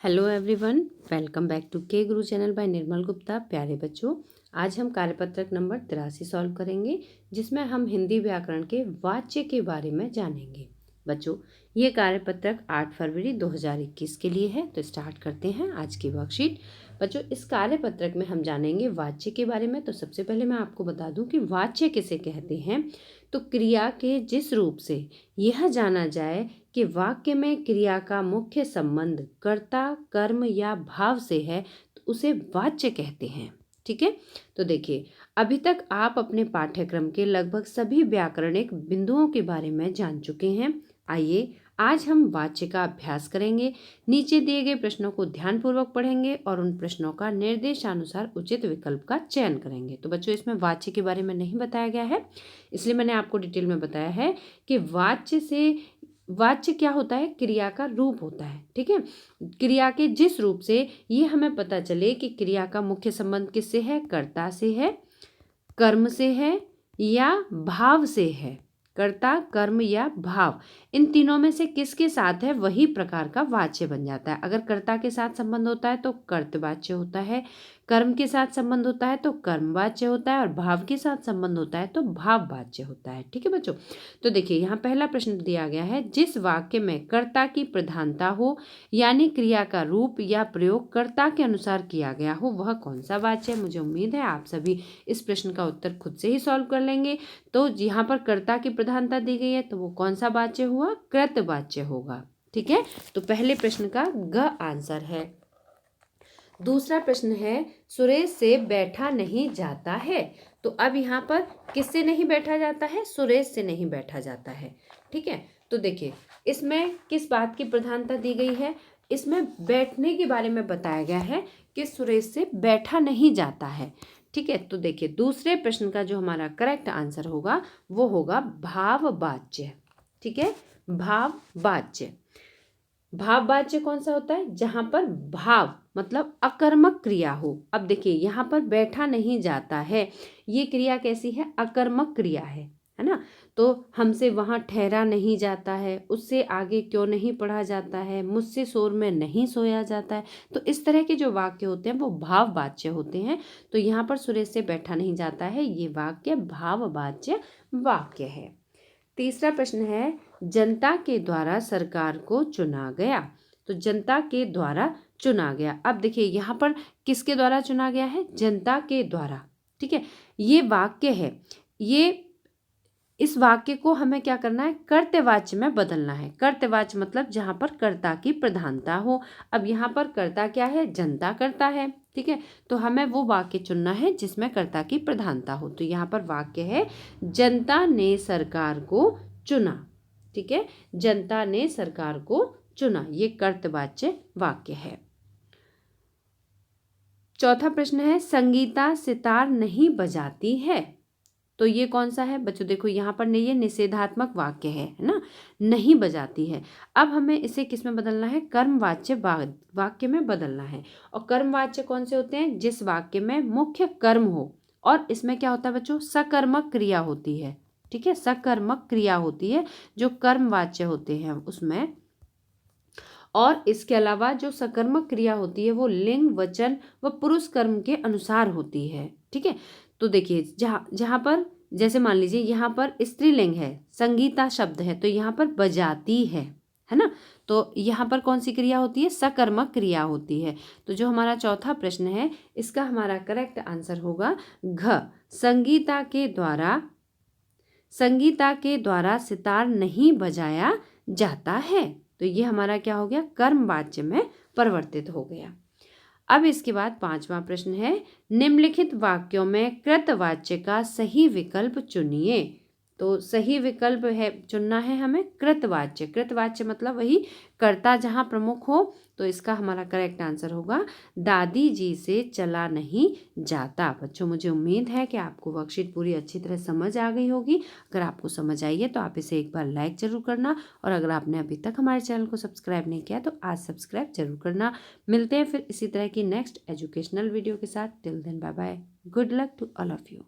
Hello everyone, welcome back to K Guru channel bye निर्मल गुप्ता। प्यारे बच्चों, आज हम कार्यपत्रक नंबर 83 सॉल्व करेंगे, जिसमें हम हिंदी व्याकरण के वाच्य के बारे में जानेंगे। बच्चों, ये कार्यपत्रक 8 फरवरी 2021 के लिए है। तो स्टार्ट करते हैं आज की वर्कशीट। बच्चों, इस कार्यपत्रक में हम जानेंगे वाच्य के बारे में। तो सबसे पहले मैं आपको बता दूं कि वाच्य किसे कहते हैं। तो क्रिया के जिस रूप से यह जाना जाए कि वाक्य में क्रिया का मुख्य संबंध कर्ता, कर्म या भाव से है, तो उसे वाच्य कहते हैं। ठीक है। तो देखिए, अभी तक आप अपने पाठ्यक्रम के लगभग सभी व्याकरणिक बिंदुओं के बारे में जान चुके हैं। आइए आज हम वाच्य का अभ्यास करेंगे। नीचे दिए गए प्रश्नों को ध्यानपूर्वक पढ़ेंगे और उन प्रश्नों का निर्देशानुसार उचित विकल्प का चयन करेंगे। तो बच्चों, इसमें वाच्य के बारे में नहीं बताया गया है, इसलिए मैंने आपको डिटेल में बताया है कि वाच्य क्या होता है। क्रिया का रूप होता है। ठीक है। क्रिया के जिस रूप से ये हमें पता चले कि क्रिया का मुख्य संबंध किससे है, कर्ता से है, कर्म से है या भाव से है। कर्ता, कर्म या भाव, इन तीनों में से किसके साथ है, वही प्रकार का वाच्य बन जाता है। अगर कर्ता के साथ संबंध होता है तो कर्तवाच्य होता है, कर्म के साथ संबंध होता है तो कर्मवाच्य होता है, और भाव के साथ संबंध होता है तो भाववाच्य होता है। ठीक है बच्चों। तो देखिए, यहाँ पहला प्रश्न दिया गया है, जिस वाक्य में कर्ता की प्रधानता हो, यानी क्रिया का रूप या प्रयोग कर्ता के अनुसार किया गया हो, वह कौन सा वाच्य है। मुझे उम्मीद है आप सभी इस प्रश्न का उत्तर खुद से ही सॉल्व कर लेंगे। तो यहाँ पर कर्ता की प्रधानता दी गई है, तो वो कौन सा वाच्य हुआ, कृतवाच्य होगा। ठीक है। तो पहले प्रश्न का ग आंसर है। दूसरा प्रश्न है, सुरेश से बैठा नहीं जाता है। तो अब यहाँ पर किससे नहीं बैठा जाता है, सुरेश से नहीं बैठा जाता है। ठीक है। तो देखिए, इसमें किस बात की प्रधानता दी गई है, इसमें बैठने के बारे में बताया गया है कि सुरेश से बैठा नहीं जाता है। ठीक है। तो देखिए, दूसरे प्रश्न का जो हमारा करेक्ट आंसर होगा वो होगा भाववाच्य। ठीक है। भाववाच्य। भाववाच्य कौन सा होता है, जहां पर भाव मतलब अकर्मक क्रिया हो। अब देखिए, यहाँ पर बैठा नहीं जाता है, ये क्रिया कैसी है, अकर्मक क्रिया है ना। तो हमसे वहां ठहरा नहीं जाता है, उससे आगे क्यों नहीं पढ़ा जाता है, मुझसे शोर में नहीं सोया जाता है। तो इस तरह के जो वाक्य होते हैं वो भाववाच्य होते हैं। तो यहाँ पर सुरेश से बैठा नहीं जाता है, ये वाक्य भाववाच्य वाक्य है। तीसरा प्रश्न है, जनता के द्वारा सरकार को चुना गया। तो जनता के द्वारा चुना गया। अब देखिए, यहाँ पर किसके द्वारा चुना गया है, जनता के द्वारा। ठीक है। ये वाक्य है, ये इस वाक्य को हमें क्या करना है, कर्तवाच्य में बदलना है। कर्तवाच्य मतलब जहां पर कर्ता की प्रधानता हो। अब यहाँ पर कर्ता क्या है, जनता कर्ता है। ठीक है। तो हमें वो वाक्य चुनना है जिसमें कर्ता की प्रधानता हो। तो यहाँ पर वाक्य है, जनता ने सरकार को चुना। ठीक है। जनता ने सरकार को चुना, ये कर्तवाच्य वाक्य है। चौथा प्रश्न है, संगीता सितार नहीं बजाती है। तो ये कौन सा है बच्चों, देखो यहाँ पर ये निषेधात्मक वाक्य है ना, नहीं बजाती है। अब हमें इसे किस में बदलना है, कर्मवाच्य वाक्य में बदलना है। और कर्मवाच्य कौन से होते हैं, जिस वाक्य में मुख्य कर्म हो, और इसमें क्या होता है बच्चों, सकर्मक क्रिया होती है। ठीक है। सकर्मक क्रिया होती है जो कर्मवाच्य होते हैं उसमें। और इसके अलावा जो सकर्मक क्रिया होती है वो लिंग, वचन व पुरुष कर्म के अनुसार होती है। ठीक है। तो देखिए, जहाँ पर जैसे मान लीजिए यहाँ पर स्त्रीलिंग है, संगीता शब्द है, तो यहाँ पर बजाती है ना। तो यहाँ पर कौन सी क्रिया होती है, सकर्मक क्रिया होती है। तो जो हमारा चौथा प्रश्न है, इसका हमारा करेक्ट आंसर होगा घ। संगीता के द्वारा सितार नहीं बजाया जाता है। तो ये हमारा क्या हो गया, कर्मवाच्य में परिवर्तित हो गया। अब इसके बाद पांचवा प्रश्न है, निम्नलिखित वाक्यों में कृतवाच्य का सही विकल्प चुनिए। तो सही विकल्प है, चुनना है हमें कृतवाच्य। कृतवाच्य मतलब वही कर्ता जहाँ प्रमुख हो। तो इसका हमारा करेक्ट आंसर होगा, दादी जी से चला नहीं जाता। बच्चों, मुझे उम्मीद है कि आपको वर्कशीट पूरी अच्छी तरह समझ आ गई होगी। अगर आपको समझ आई है तो आप इसे एक बार लाइक जरूर करना, और अगर आपने अभी तक हमारे चैनल को सब्सक्राइब नहीं किया तो आज सब्सक्राइब जरूर करना। मिलते हैं फिर इसी तरह की नेक्स्ट एजुकेशनल वीडियो के साथ। Till then, bye bye, good luck to all of you.